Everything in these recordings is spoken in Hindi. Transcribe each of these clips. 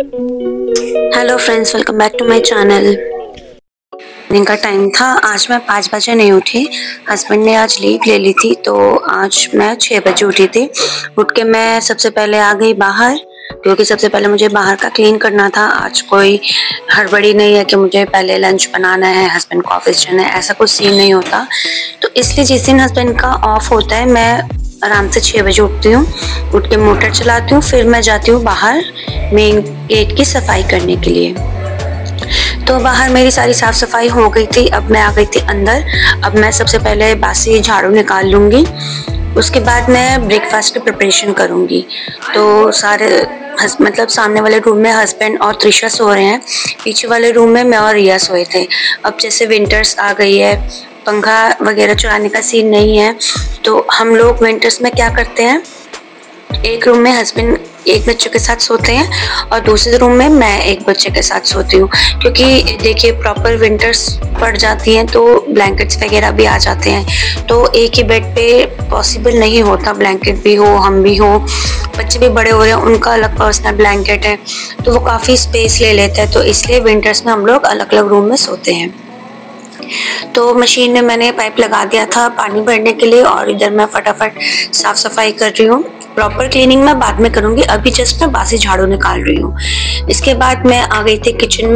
Hello friends, welcome back to my channel. Morning का टाइम था। आज मैं 5 बजे नहीं उठी। हस्बैंड ने आज लीव ले ली थी, तो आज मैं 6 बजे उठी थी। उठ के मैं सबसे पहले आ गई बाहर, क्योंकि सबसे पहले मुझे बाहर का क्लीन करना था। आज कोई हड़बड़ी नहीं है कि मुझे पहले लंच बनाना है, हस्बैंड को ऑफिस जाना है, ऐसा कुछ सीन नहीं होता। तो इसलिए जिस दिन हस्बैंड का ऑफ होता है, मैं आराम से 6 बजे उठती हूँ। उठ के मोटर चलाती हूँ, फिर मैं जाती हूँ बाहर मेन गेट की सफाई करने के लिए। तो बाहर मेरी सारी साफ सफाई हो गई थी। अब मैं आ गई थी अंदर। अब मैं सबसे पहले बासी झाड़ू निकाल लूँगी, उसके बाद मैं ब्रेकफास्ट की प्रिपरेशन करूँगी। तो सारे मतलब सामने वाले रूम में हस्बैंड और त्रिशा सो रहे हैं, पीछे वाले रूम में मैं और रिया सोए थे। अब जैसे विंटर्स आ गई है, पंखा वगैरह चलाने का सीन नहीं है, तो हम लोग विंटर्स में क्या करते हैं, एक रूम में हस्बैंड एक बच्चे के साथ सोते हैं और दूसरे रूम में मैं एक बच्चे के साथ सोती हूँ। क्योंकि देखिए प्रॉपर विंटर्स पड़ जाती हैं तो ब्लैंकेट्स वगैरह भी आ जाते हैं, तो एक ही बेड पे पॉसिबल नहीं होता, ब्लैंकेट भी हो, हम भी हो, बच्चे भी बड़े हो रहे हैं, उनका अलग पर्सनल ब्लैंकेट है, तो वो काफ़ी स्पेस ले लेता है। तो इसलिए विंटर्स में हम लोग अलग अलग रूम में सोते हैं। तो मशीन में मैंने पाइप लगा दिया था पानी भरने के लिए, और इधर मैं फटाफट साफ सफाई कर रही हूँ। प्रॉपर क्लीनिंग मैं बाद में करूँगी, अभी जस्ट मैं बासी झाड़ू निकाल रही हूँ। इसके बाद मैं आ गई थी किचन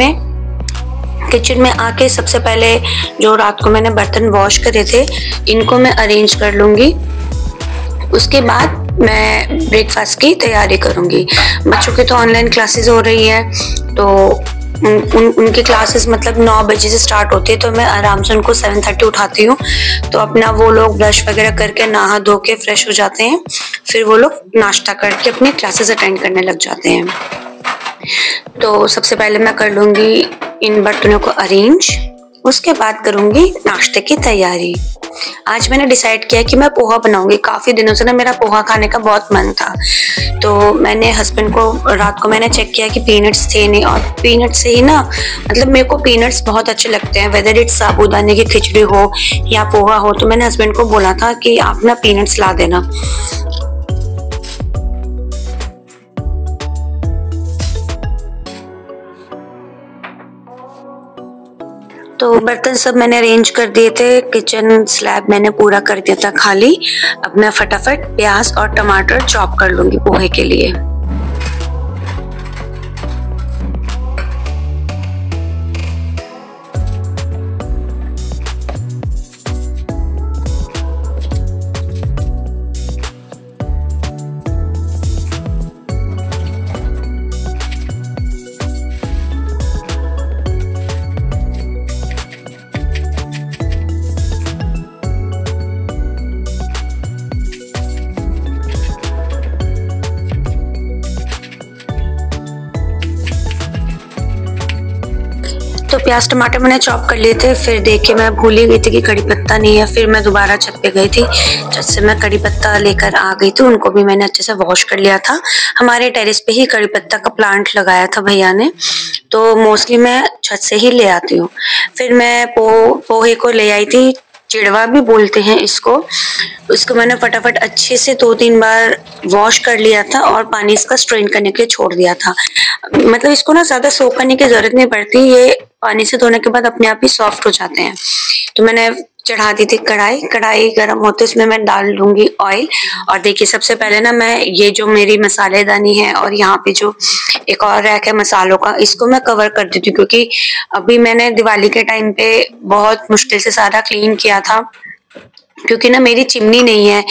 में आके सबसे पहले जो रात को मैंने बर्तन वॉश करे थे, इनको मैं अरेंज कर लूँगी। उसके बाद मैं ब्रेकफास्ट की तैयारी करूँगी। बच्चों की तो ऑनलाइन क्लासेस हो रही है, तो उनकी क्लासेस मतलब 9 बजे से स्टार्ट होती है, तो मैं आराम से उनको 7:30 उठाती हूँ। तो अपना वो लोग ब्रश वगैरह करके नहा धो के फ्रेश हो जाते हैं, फिर वो लोग नाश्ता करके अपनी क्लासेस अटेंड करने लग जाते हैं। तो सबसे पहले मैं कर लूँगी इन बर्तनों को अरेंज, उसके बाद करूँगी नाश्ते की तैयारी। आज मैंने डिसाइड किया कि मैं पोहा बनाऊंगी। काफ़ी दिनों से ना मेरा पोहा खाने का बहुत मन था, तो मैंने हस्बैंड को रात को मैंने चेक किया कि पीनट्स थे नहीं, और पीनट से ही ना मतलब मेरे को पीनट्स बहुत अच्छे लगते हैं, वेदर इट्स साबूदाने की खिचड़ी हो या पोहा हो। तो मैंने हस्बैंड को बोला था कि आप ना पीनट्स ला देना। तो बर्तन सब मैंने अरेंज कर दिए थे, किचन स्लैब मैंने पूरा कर दिया था खाली। अब मैं फटाफट प्याज और टमाटर चॉप कर लूंगी पोहे के लिए। तो प्याज टमाटर मैंने चॉप कर लिए थे, फिर देख के मैं भूल ही गई थी कि कड़ी पत्ता नहीं है। फिर मैं दोबारा छत पे गई थी, छत से मैं कड़ी पत्ता लेकर आ गई थी। उनको भी मैंने अच्छे से वॉश कर लिया था। हमारे टेरेस पे ही कड़ी पत्ता का प्लांट लगाया था भैया ने, तो मोस्टली मैं छत से ही ले आती हूँ। फिर मैं पोहे को ले आई थी, चिड़वा भी बोलते हैं इसको। उसको मैंने फटाफट अच्छे से 2-3 बार वॉश कर लिया था और पानी इसका स्ट्रेन करने के लिए छोड़ दिया था। मतलब इसको ना ज्यादा सोक करने की जरूरत नहीं पड़ती, ये पानी से धोने के बाद अपने आप ही सॉफ्ट हो जाते हैं। तो मैंने चढ़ा दी थी कढ़ाई गर्म होते इसमें मैं डाल लूंगी ऑयल। और देखिए सबसे पहले ना मैं ये जो मेरी मसालेदानी है और यहाँ पे जो एक और रैक है मसालों का, इसको मैं कवर कर देती हूँ, क्योंकि अभी मैंने दिवाली के टाइम पे बहुत मुश्किल से सारा क्लीन किया था, क्योंकि ना मेरी चिमनी नहीं है।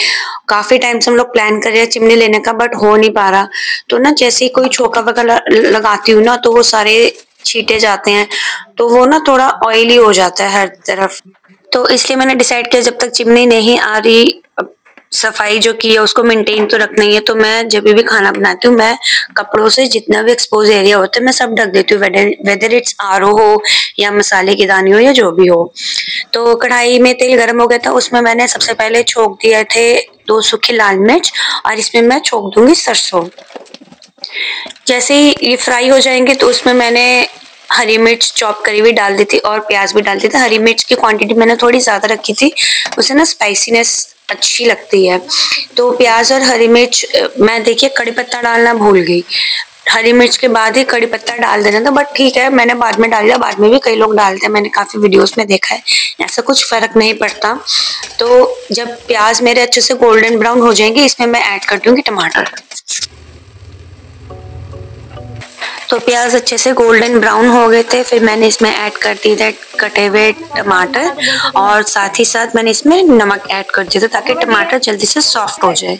काफी टाइम से हम लोग प्लान कर रहे हैं चिमनी लेने का, बट हो नहीं पा रहा। तो ना जैसे ही कोई छोका वगैरह लगाती हूँ ना, तो वो सारे छींटे जाते हैं, तो वो ना थोड़ा ऑयली हो जाता है हर तरफ। तो इसलिए मैंने डिसाइड किया जब तक चिमनी नहीं आ रही, सफाई जो की है उसको मेंटेन तो रखना ही है। तो मैं जब भी खाना बनाती हूँ, मैं कपड़ों से जितना भी एक्सपोज एरिया होता है मैं सब ढक देती हूँ, वेदर इट्स आरओ हो या मसाले की दानी हो या जो भी हो। तो कढ़ाई में तेल गर्म हो गया था, उसमें मैंने सबसे पहले छोंक दिए थे 2 सूखी लाल मिर्च, और इसमें मैं छोंक दूंगी सरसों। जैसे ही ये फ्राई हो जाएंगे तो उसमें मैंने हरी मिर्च चॉप करी हुई डाल दी थी और प्याज भी डाल दी थी। हरी मिर्च की क्वांटिटी मैंने थोड़ी ज्यादा रखी थी, उसे ना स्पाइसीनेस अच्छी लगती है। तो प्याज और हरी मिर्च मैं देखिए कड़ी पत्ता डालना भूल गई, हरी मिर्च के बाद ही कड़ी पत्ता डाल देना था, बट ठीक है मैंने बाद में डाल दिया। बाद में भी कई लोग डालते हैं, मैंने काफी वीडियोस में देखा है, ऐसा कुछ फर्क नहीं पड़ता। तो जब प्याज मेरे अच्छे से गोल्डन ब्राउन हो जाएंगे, इसमें मैं ऐड कर दूंगी टमाटर। तो प्याज अच्छे से गोल्डन ब्राउन हो गए थे, फिर मैंने इसमें ऐड कर दिए थे कटे हुए टमाटर, और साथ ही साथ मैंने इसमें नमक ऐड कर दिया था ताकि टमाटर जल्दी से सॉफ्ट हो जाए।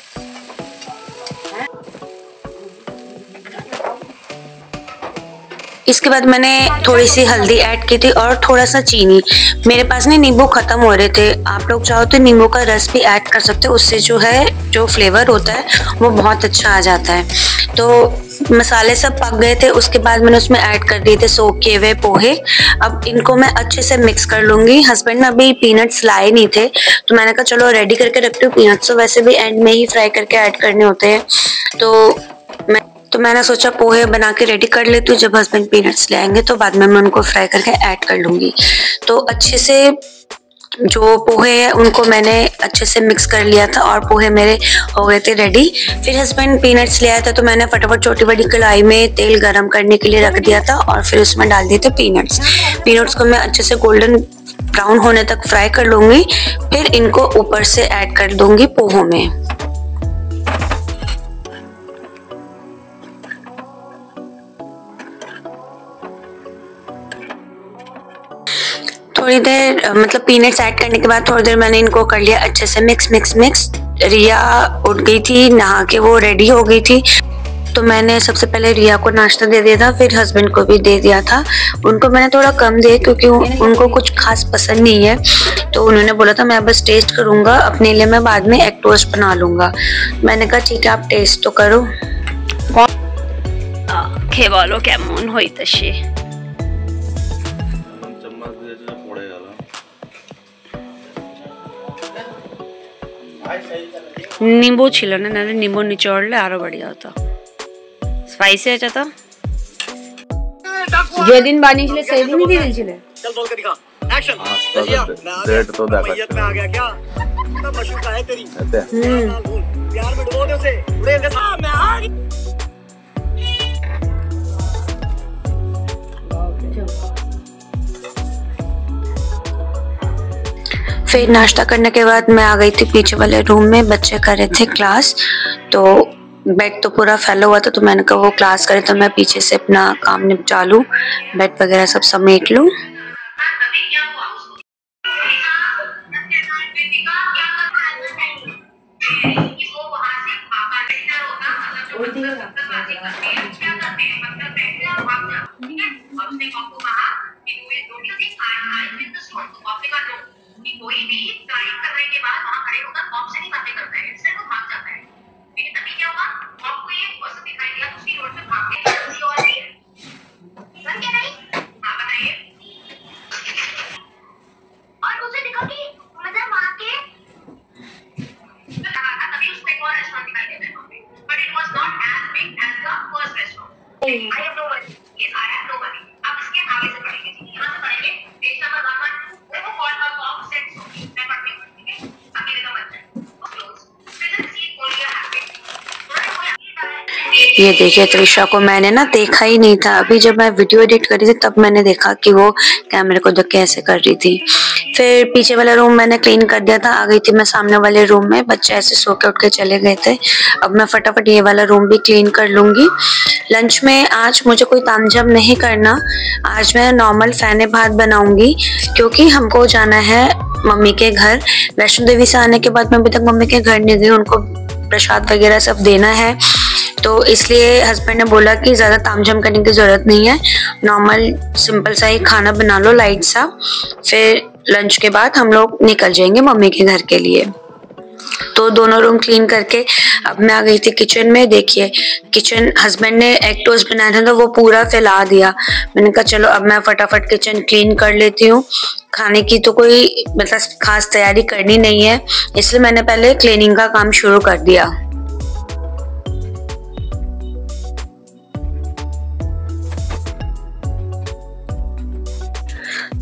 इसके बाद मैंने थोड़ी सी हल्दी ऐड की थी और थोड़ा सा चीनी। मेरे पास ना नींबू खत्म हो रहे थे, आप लोग चाहो तो नींबू का रस भी ऐड कर सकते हो, उससे जो है जो फ्लेवर होता है वो बहुत अच्छा आ जाता है। तो मसाले सब पक गए थे, उसके बाद मैंने उसमें ऐड कर दिए थे सोक किए हुए पोहे। अब इनको मैं अच्छे से मिक्स कर लूंगी। हस्बैंड ने अभी पीनट्स लाए नहीं थे, तो मैंने कहा चलो रेडी करके रखती हूँ। पीनट्स तो वैसे भी एंड में ही फ्राई करके ऐड करने होते हैं, तो मैंने सोचा पोहे बना के रेडी कर लेती हूँ। जब हस्बैंड पीनट्स ले आएंगे तो बाद में मैं उनको फ्राई करके ऐड कर लूंगी। तो अच्छे से जो पोहे हैं उनको मैंने अच्छे से मिक्स कर लिया था और पोहे मेरे हो गए थे रेडी। फिर हस्बैंड पीनट्स ले आया था, तो मैंने फटाफट छोटी बड़ी कढ़ाई में तेल गरम करने के लिए रख दिया था और फिर उसमें डाल दिए थे पीनट्स को मैं अच्छे से गोल्डन ब्राउन होने तक फ्राई कर लूंगी। फिर इनको ऊपर से ऐड कर दूंगी पोहों में। थोड़ी देर मतलब पीनट्स ऐड करने के बाद थोड़ी देर मैंने इनको कर लिया अच्छे से मिक्स। रिया उठ गई थी नहा के, वो रेडी हो गई थी, तो मैंने सबसे पहले रिया को नाश्ता दे दिया था, फिर हस्बैंड को भी दे दिया था। उनको मैंने थोड़ा कम दिया क्योंकि उनको कुछ खास पसंद नहीं है, तो उन्होंने बोला था मैं बस टेस्ट करूंगा, अपने लिए मैं बाद में एग टोस्ट बना लूंगा। मैंने कहा ठीक है आप टेस्ट तो करो। खेवालो केमन होई तशी नींबू छिलो ना, नींबू निचोड़ले आरो बढ़िया होता, स्पाइसी अच्छा था। যেদিন বানিয়েছিলে সেই দিনই দিয়ে দিয়েছিলে। চল বল के दिखा एक्शन। डेट तो देखा में आ गया क्या, कितना मशहूर है तेरी। प्यार में डुबो दे उसे, उड़े दे मैं आ गई। फिर नाश्ता करने के बाद मैं आ गई थी पीछे वाले रूम में, बच्चे कर रहे थे क्लास, तो बेड तो पूरा फैला हुआ था, तो मैंने कहा वो क्लास करे तो मैं पीछे से अपना काम निपटा लूं, बेड वगैरह सब समेट लूं। कोई भी क्लाइंट करने के बाद वहां खड़े होकर कॉम से नहीं बातें करता है, इससे वो भाग जाता है। लेकिन तभी क्या हुआ, कॉम को एक पर्सन दिखाई दिया, दूसरी रोड पे भाग के किसी और भी है। सर क्या नहीं? हाँ बताइए। और मुझे दिखा कि मतलब वहां के कहा था तभी उसको एक और रेस्टोरेंट दिखाई देता है, but it was not as big as the first restaurant. I have no worry. Yes I have no worry. अब इसके आगे से पढ़ेंगे, यहां से पढ़ेंगे पेज नंबर 112 वो कॉल का कॉम सेट होगी, मैं पढ़ती हूं, ठीक है? अकेले का बच्चा क्लोज प्रेजेंट सी कोरिया हैबिट। ये देखिए त्रिशा को मैंने ना देखा ही नहीं था, अभी जब मैं वीडियो एडिट कर रही थी तब मैंने देखा कि वो कैमरे को देख के ऐसे कर रही थी। फिर पीछे वाला रूम मैंने क्लीन कर दिया था, आ गई थी मैं सामने वाले रूम में, बच्चे ऐसे सो के उठ के चले गए थे। अब मैं फटाफट ये वाला रूम भी क्लीन कर लूंगी। लंच में आज मुझे कोई तामझाम नहीं करना, आज मैं नॉर्मल फैने भात बनाऊंगी क्योंकि हमको जाना है मम्मी के घर। वैष्णो देवी से आने के बाद मैं अभी तक मम्मी के घर नहीं गई, उनको प्रसाद वगैरह सब देना है, तो इसलिए हस्बैंड ने बोला कि ज़्यादा तामझाम करने की ज़रूरत नहीं है, नॉर्मल सिंपल सा ही खाना बना लो लाइट सा। फिर लंच के बाद हम लोग निकल जाएंगे मम्मी के घर के लिए। तो दोनों रूम क्लीन करके अब मैं आ गई थी किचन में। देखिए किचन हस्बैंड ने एग टोस्ट बनाया था तो वो पूरा फैला दिया। मैंने कहा चलो अब मैं फटाफट किचन क्लीन कर लेती हूँ। खाने की तो कोई मतलब खास तैयारी करनी नहीं है, इसलिए मैंने पहले क्लीनिंग का काम शुरू कर दिया।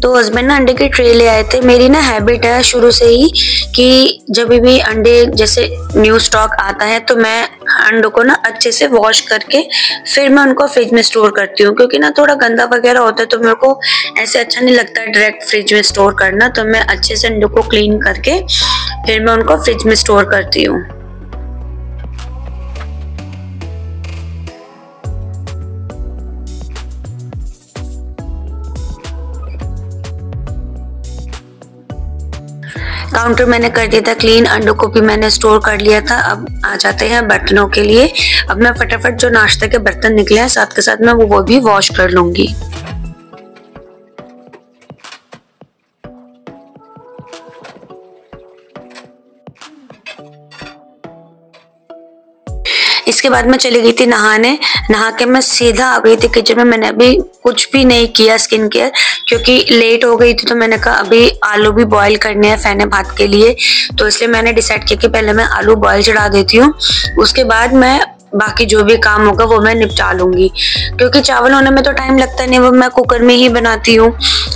तो हस्बैंड ना अंडे की ट्रे ले आए थे। मेरी ना हैबिट है शुरू से ही कि जब भी अंडे जैसे न्यू स्टॉक आता है तो मैं अंडों को ना अच्छे से वॉश करके फिर मैं उनको फ्रिज में स्टोर करती हूँ, क्योंकि ना थोड़ा गंदा वगैरह होता है तो मेरे को ऐसे अच्छा नहीं लगता डायरेक्ट फ्रिज में स्टोर करना। तो मैं अच्छे से अंडों को क्लीन करके फिर मैं उनको फ्रिज में स्टोर करती हूँ। काउंटर मैंने कर दिया था क्लीन, अंडों को भी मैंने स्टोर कर लिया था। अब आ जाते हैं बर्तनों के लिए। अब मैं फटाफट जो नाश्ते के बर्तन निकले हैं साथ के साथ मैं वो भी वॉश कर लूंगी। इसके बाद मैं चली गई थी नहाने। नहा के मैं सीधा आ गई थी किचन में। मैंने अभी कुछ भी नहीं किया स्किन केयर, क्योंकि लेट हो गई थी। तो मैंने कहा अभी आलू भी बॉईल करने हैं फैने भात के लिए, तो इसलिए मैंने डिसाइड किया कि पहले मैं आलू बॉईल चढ़ा देती हूँ, उसके बाद मैं बाकी जो भी काम होगा वो मैं निपटा लूंगी। क्योंकि चावल होने में तो टाइम लगता नहीं, वो मैं कुकर में ही बनाती हूँ।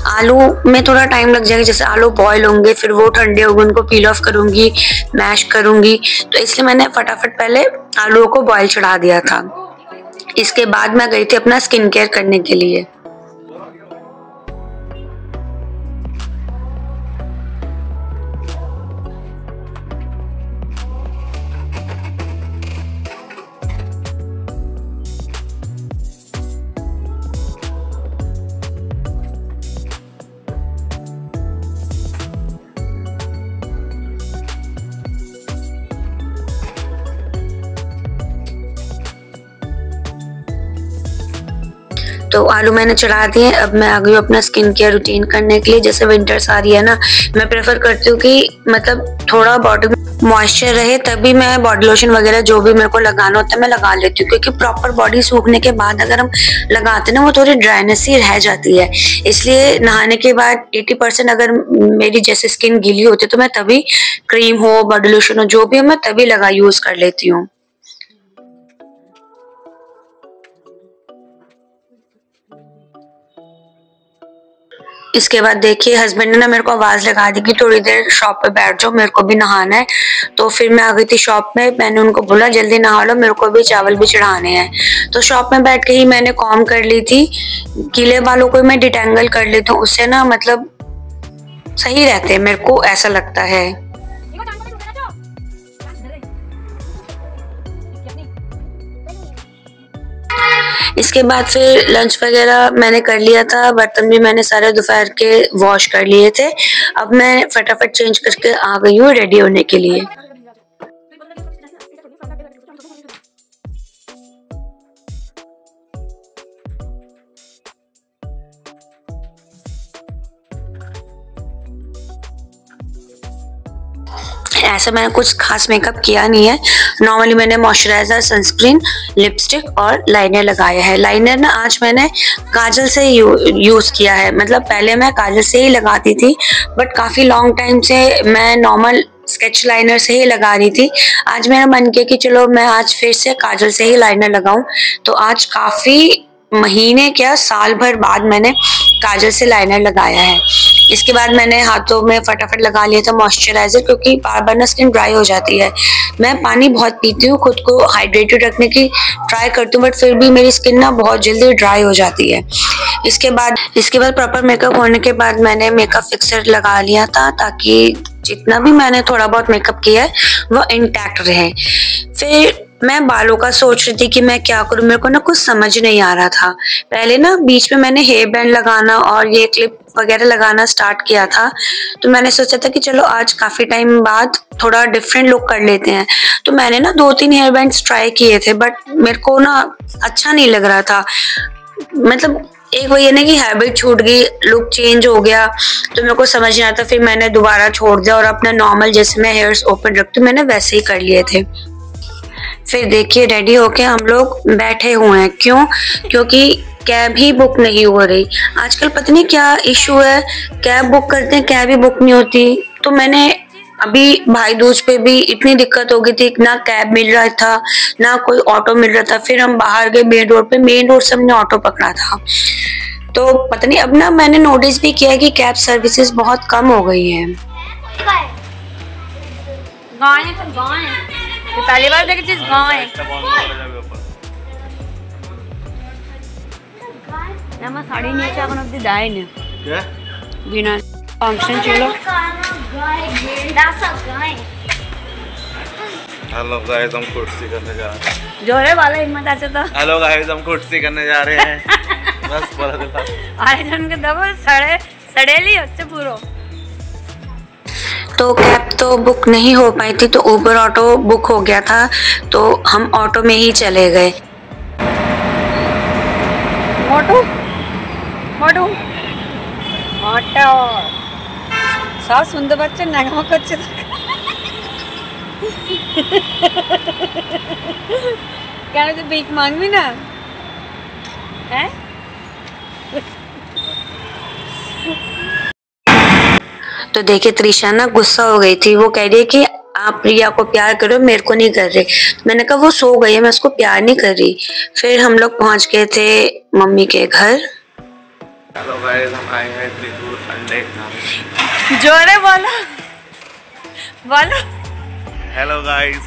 आलू में थोड़ा टाइम लग जाएगा, जैसे आलू बॉईल होंगे फिर वो ठंडे होंगे, उनको पील ऑफ करूंगी, मैश करूंगी, तो इसलिए मैंने फटाफट पहले आलूओं को बॉईल चढ़ा दिया था। इसके बाद मैं गई थी अपना स्किन केयर करने के लिए। तो आलू मैंने चढ़ा दिए। अब मैं आ गई हूँ अपना स्किन केयर रूटीन करने के लिए। जैसे विंटर्स आ रही है ना, मैं प्रेफर करती हूँ कि मतलब थोड़ा बॉडी में मॉइस्चर रहे, तभी मैं बॉडी लोशन वगैरह जो भी मेरे को लगाना होता है मैं लगा लेती हूँ। क्योंकि प्रॉपर बॉडी सूखने के बाद अगर हम लगाते हैं ना, वो थोड़ी ड्राइनेस ही रह जाती है। इसलिए नहाने के बाद 80% अगर मेरी जैसे स्किन गीली होती है तो मैं तभी क्रीम हो, बॉडी लोशन हो, जो भी हो, मैं तभी यूज कर लेती हूँ। इसके बाद देखिए हस्बैंड ने ना मेरे को आवाज लगा दी कि थोड़ी देर शॉप पे बैठ जाओ, मेरे को भी नहाना है। तो फिर मैं आ गई थी शॉप में। मैंने उनको बोला जल्दी नहा लो, मेरे को भी चावल भी चढ़ाने हैं। तो शॉप में बैठ के ही मैंने कॉम्ब कर ली थी। गीले बालों को मैं डिटेंगल कर लेती हूँ, उससे ना मतलब सही रहते हैं, मेरे को ऐसा लगता है। इसके बाद फिर लंच वगैरह मैंने कर लिया था, बर्तन भी मैंने सारे दोपहर के वॉश कर लिए थे। अब मैं फटाफट चेंज करके आ गई हूँ रेडी होने के लिए। ऐसा मैंने कुछ खास मेकअप किया नहीं है। नॉर्मली मैंने मॉइस्चराइजर, सनस्क्रीन, लिपस्टिक और लाइनर लगाया है। लाइनर ना आज मैंने काजल से यूज किया है। मतलब पहले मैं काजल से ही लगाती थी, बट काफी लॉन्ग टाइम से मैं नॉर्मल स्केच लाइनर से ही लगा रही थी। आज मेरा मन किया कि चलो मैं आज फिर से काजल से ही लाइनर लगाऊं। तो आज काफी महीने क्या साल भर बाद मैंने काजल से लाइनर लगाया है। इसके बाद मैंने हाथों में फटाफट लगा लिया था मॉइस्चराइजर, क्योंकि बार बार ना स्किन ड्राई हो जाती है। मैं पानी बहुत पीती हूँ, खुद को हाइड्रेटेड रखने की ट्राई करती हूँ, बट फिर भी मेरी स्किन ना बहुत जल्दी ड्राई हो जाती है। इसके बाद प्रॉपर मेकअप होने के बाद मैंने मेकअप फिक्सर लगा लिया था, ताकि जितना भी मैंने थोड़ा बहुत मेकअप किया है वो इंटैक्ट रहे। फिर मैं बालों का सोच रही थी कि मैं क्या करूं, मेरे को ना कुछ समझ नहीं आ रहा था। पहले ना बीच में मैंने हेयर बैंड लगाना और ये क्लिप वगैरह लगाना स्टार्ट किया था। तो मैंने सोचा था कि चलो आज काफी टाइम बाद थोड़ा डिफरेंट लुक कर लेते हैं। तो मैंने ना 2-3 हेयर बैंड्स ट्राई किए थे, बट मेरे को ना अच्छा नहीं लग रहा था। मतलब एक वही है ना कि हैबिट छूट गई, लुक चेंज हो गया, तो मेरे को समझ नहीं आता। फिर मैंने दोबारा छोड़ दिया और अपना नॉर्मल जैसे मैं हेयर्स ओपन रखती हूँ मैंने वैसे ही कर लिए थे। फिर देखिए रेडी होके हम लोग बैठे हुए हैं। क्यों? क्योंकि कैब ही बुक नहीं हो रही। आजकल पता नहीं क्या इशू है, कैब बुक करते हैं कैब ही बुक नहीं होती। तो मैंने अभी भाई दूज पे भी इतनी दिक्कत हो गई थी, ना कैब मिल रहा था ना कोई ऑटो मिल रहा था। फिर हम बाहर गए मेन रोड पे, मेन रोड से हमने ऑटो पकड़ा था। तो पता नहीं, अब ना मैंने नोटिस भी किया कि कैब सर्विसेज बहुत कम हो गई है। पहली बार देखी चीज गाँव है ना साड़ी नीचे अपन अपनी दाई ने क्या बिना फंक्शन चलो हेलो गाइस हम कुर्सी करने जा रहे हैं जोरे वाला हिम्मत आचे तो हेलो गाइस हम कुर्सी करने जा रहे हैं बस बोला था आए जन के दबो सड़ेली अच्छे पूरो तो कैब तो बुक नहीं हो पाई थी तो उबर ऑटो बुक हो गया था तो हम ऑटो में ही चले गए। ऑटो ऑटो ऑटो सब सुंदर बच्चे नगमा कच्चे क्या तो भीख मांग भी ना है तो देखिए त्रिशा ना गुस्सा हो गई थी। वो कह रही है कि आप प्रिया को प्यार करो मेरे को नहीं कर रहे। मैंने कहा वो सो गई है मैं उसको प्यार नहीं कर रही। फिर हम लोग पहुंच गए थे मम्मी के घर। हेलो गाइस हम आए हैं इतनी दूर अंडे खाने। जोरे बोलो बोलो। हेलो गाइस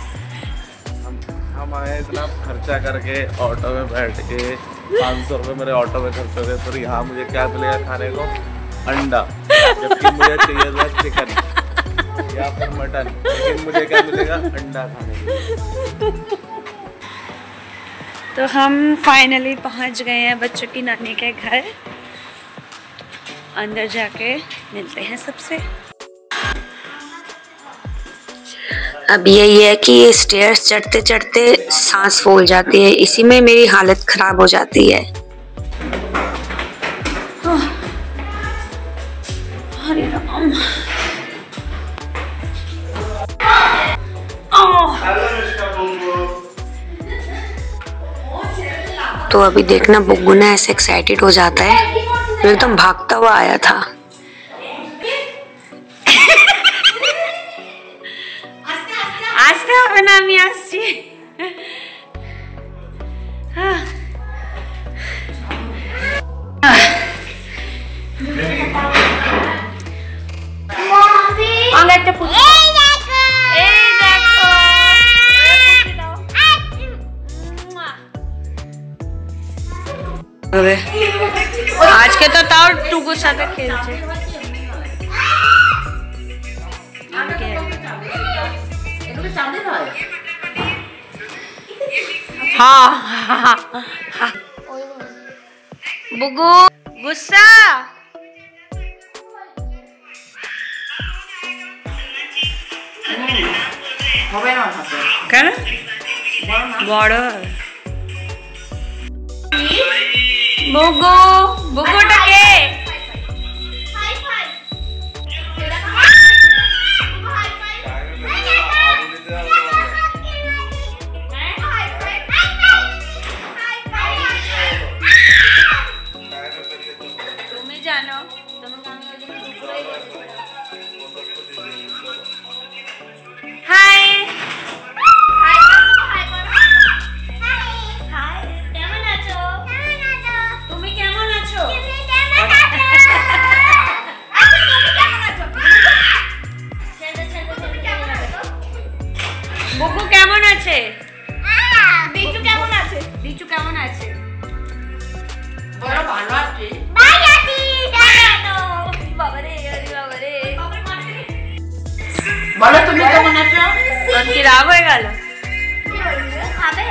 हम आए इतना खर्चा करके ऑटो में बैठ के 500 रुपये मेरे ऑटो में खर्च हो गए। तो यहाँ मुझे क्या मिलेगा खाने को? अंडा, जबकि मुझे चाहिए था चिकन या फिर मटन, लेकिन मुझे क्या मिलेगा? अंडा खाने को। तो हम फाइनली पहुंच गए हैं बच्चों की नानी के घर। अंदर जाके मिलते हैं सबसे। अब यही है कि ये स्टेयर्स चढ़ते चढ़ते सांस फूल जाती है, इसी में मेरी हालत खराब हो जाती है। हरे राम। तो अभी देखना बुग्गू ना ऐसे एक्साइटेड हो जाता है, वो एकदम भागता हुआ आया था। आस्ते হবে না আমি আসছি। আগে একটা পুচি এই দেখো আজকে তো তাও টুকুর সাথে খেলছে। हाँ बुगु गुस्सा क्या बड़ बुगु बुगु टाके বুগু কেমন আছে? বিচু কেমন আছে? বিচু কেমন আছে? বড় ভালো আছে। ভালো আছি দাদা। বাবারে আরে বাবারে। বলো তুমি কেমন আছো? কি রাগ হয়ে গেল? কি হলো? খাবে?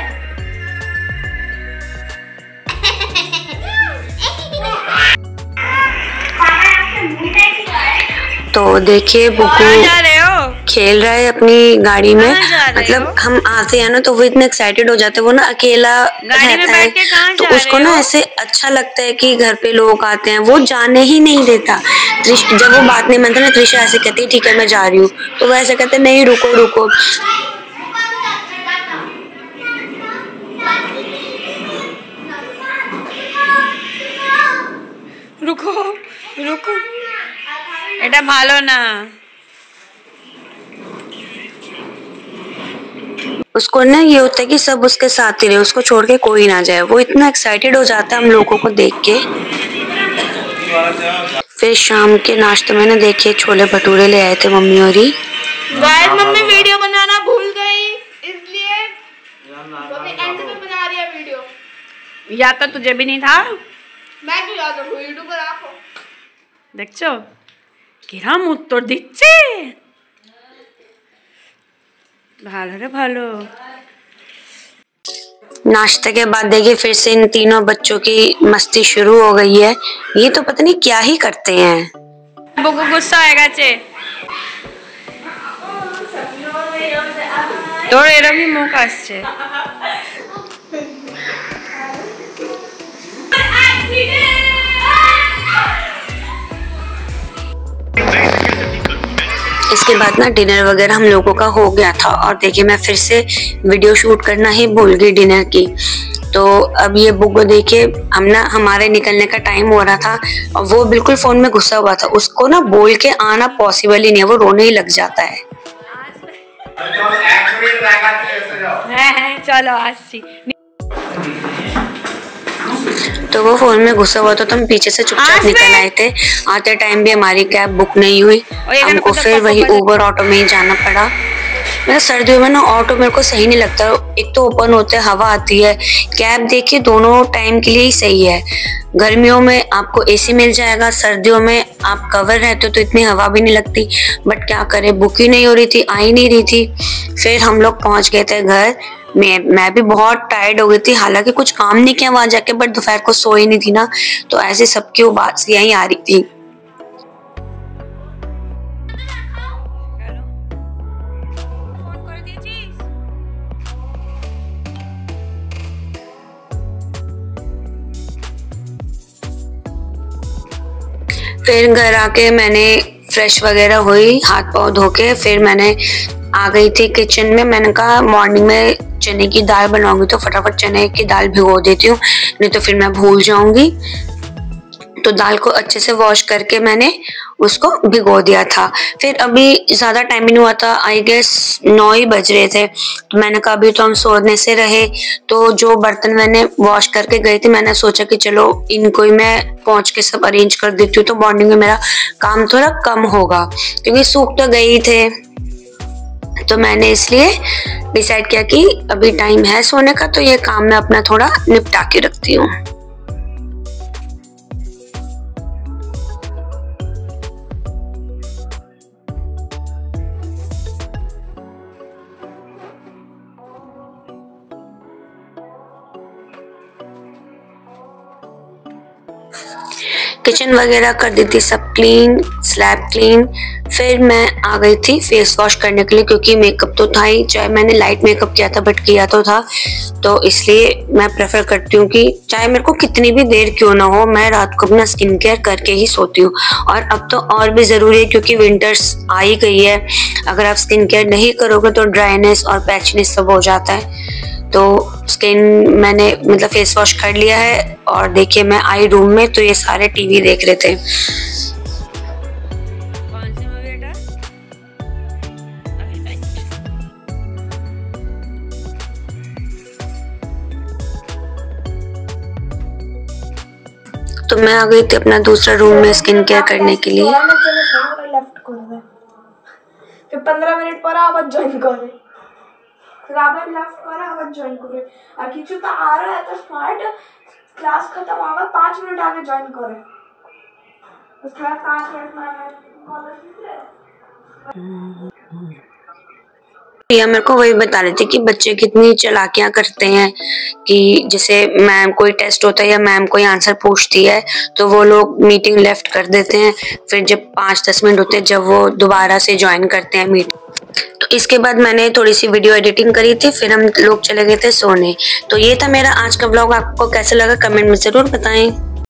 तो देखिए बुगू खेल रहा है अपनी गाड़ी में। मतलब हम आते हैं ना तो वो इतने एक्साइटेड हो जाते हैं, वो ना अकेला रहता है तो उसको ना ऐसे अच्छा लगता है कि घर पे लोग आते हैं, वो जाने ही नहीं देता। जब वो बात नहीं मानता ना त्रिशा ऐसे कहती है ठीक है मैं जा रही हूँ, तो वो ऐसे कहते नहीं रुको रुको। रुको रुको এটা ভালো না। उसको ना ये होता है कि सब उसके साथ ही रहे, उसको छोड़ के कोई ना जाए। वो इतना एक्साइटेड हो जाता है हम लोगों को देख के। फिर शाम के नाश्ते में ना देखिए छोले भटूरे ले आए थे मम्मी और ही। गाइस मम्मी वीडियो बनाना भूल गई, या तो तुझे भी नहीं था। मैं भी याद रखूं यूट्यूबर आप हो। देखो किराम उत्तर दिच्छे भालो रे भालो। नाश्ते के बाद देखिए फिर से इन तीनों बच्चों की मस्ती शुरू हो गई है। ये तो पता नहीं क्या ही करते हैं। बुकु गुस्सा आएगा चे तो एरमी मुंह कासছে। इसके बाद ना डिनर वगैरह हम लोगों का हो गया था और देखिए मैं फिर से वीडियो शूट करना ही भूल गई डिनर की। तो अब ये बुक को देखिए हम ना हमारे निकलने का टाइम हो रहा था और वो बिल्कुल फोन में घुसा हुआ था। उसको ना बोल के आना पॉसिबल ही नहीं है, वो रोने ही लग जाता है। चलो आज तो वो फोन में घुसा हुआ था तो हम पीछे से चुपचाप निकल आए थे। आते टाइम भी हमारी कैब बुक नहीं हुई, हमको फिर वही उबर ऑटो में ही जाना पड़ा। मतलब सर्दियों में ना ऑटो मेरे को सही नहीं लगता। एक तो ओपन होते है, हवा आती है। कैब देखिए दोनों टाइम के लिए ही सही है। गर्मियों में आपको एसी मिल जाएगा, सर्दियों में आप कवर रहते हो तो इतनी हवा भी नहीं लगती। बट क्या करें, बुक ही नहीं हो रही थी, आ ही नहीं रही थी। फिर हम लोग पहुंच गए थे घर। मैं भी बहुत टायर्ड हो गई थी, हालांकि कुछ काम नहीं किया वहां जाके, बट दोपहर को सोई नहीं थी ना, तो ऐसे सबकी उबासियां ही आ रही थी। फिर घर आके मैंने फ्रेश वगैरह हुई, हाथ पाँव धो के फिर मैंने आ गई थी किचन में। मैंने कहा मॉर्निंग में चने की दाल बनाऊंगी तो फटाफट चने की दाल भिगो देती हूँ, नहीं तो फिर मैं भूल जाऊंगी। तो दाल को अच्छे से वॉश करके मैंने उसको भिगो दिया था। फिर अभी ज्यादा टाइम ही नहीं हुआ था, आई गेस 9 ही बज रहे थे। तो मैंने कहा अभी तो हम सोने से रहे, तो जो बर्तन मैंने वॉश करके गई थी मैंने सोचा कि चलो इनको ही मैं पहुंच के सब अरेंज कर देती हूँ, तो मॉर्निंग में मेरा काम थोड़ा कम होगा, क्योंकि सूख तो गए ही थे। तो मैंने इसलिए डिसाइड किया कि अभी टाइम है सोने का, तो ये काम मैं अपना थोड़ा निपटा के रखती हूँ। किचन वगैरह कर दी थी सब क्लीन, स्लैब क्लीन। फिर मैं आ गई थी फेस वॉश करने के लिए, क्योंकि मेकअप तो था ही, चाहे मैंने लाइट मेकअप किया था बट किया तो था, तो इसलिए मैं प्रेफर करती हूँ कि चाहे मेरे को कितनी भी देर क्यों ना हो, मैं रात को अपना स्किन केयर करके ही सोती हूँ। और अब तो और भी ज़रूरी है क्योंकि विंटर्स आ ही गई है। अगर आप स्किन केयर नहीं करोगे तो ड्राइनेस और पैचनेस सब हो जाता है। तो स्किन मैंने मतलब फेस वॉश कर लिया है और देखिए मैं आई रूम में, तो ये सारे टीवी देख रहे थे। तो मैं आ गई थी अपना दूसरा रूम में स्किन केयर करने के लिए। फिर 15 मिनट पर आवाज ज्वाइन करे, फिर आप लेफ्ट करे आवाज ज्वाइन करे, और किचु तो आ रहा है तो स्मार्ट क्लास खत्म होगा 5 मिनट आगे ज्वाइन करे, उसके बाद 5 मिनट में कॉलेज या मेरे को वही बता रहे थे कि बच्चे कितनी चालाकियां करते हैं कि जैसे मैम कोई टेस्ट होता है या मैम कोई आंसर पूछती है तो वो लोग मीटिंग लेफ्ट कर देते हैं, फिर जब 5-10 मिनट होते हैं जब वो दोबारा से ज्वाइन करते हैं मीटिंग। तो इसके बाद मैंने थोड़ी सी वीडियो एडिटिंग करी थी, फिर हम लोग चले गए थे सोने। तो ये था मेरा आज का व्लॉग। आपको कैसा लगा कमेंट में जरूर बताएं।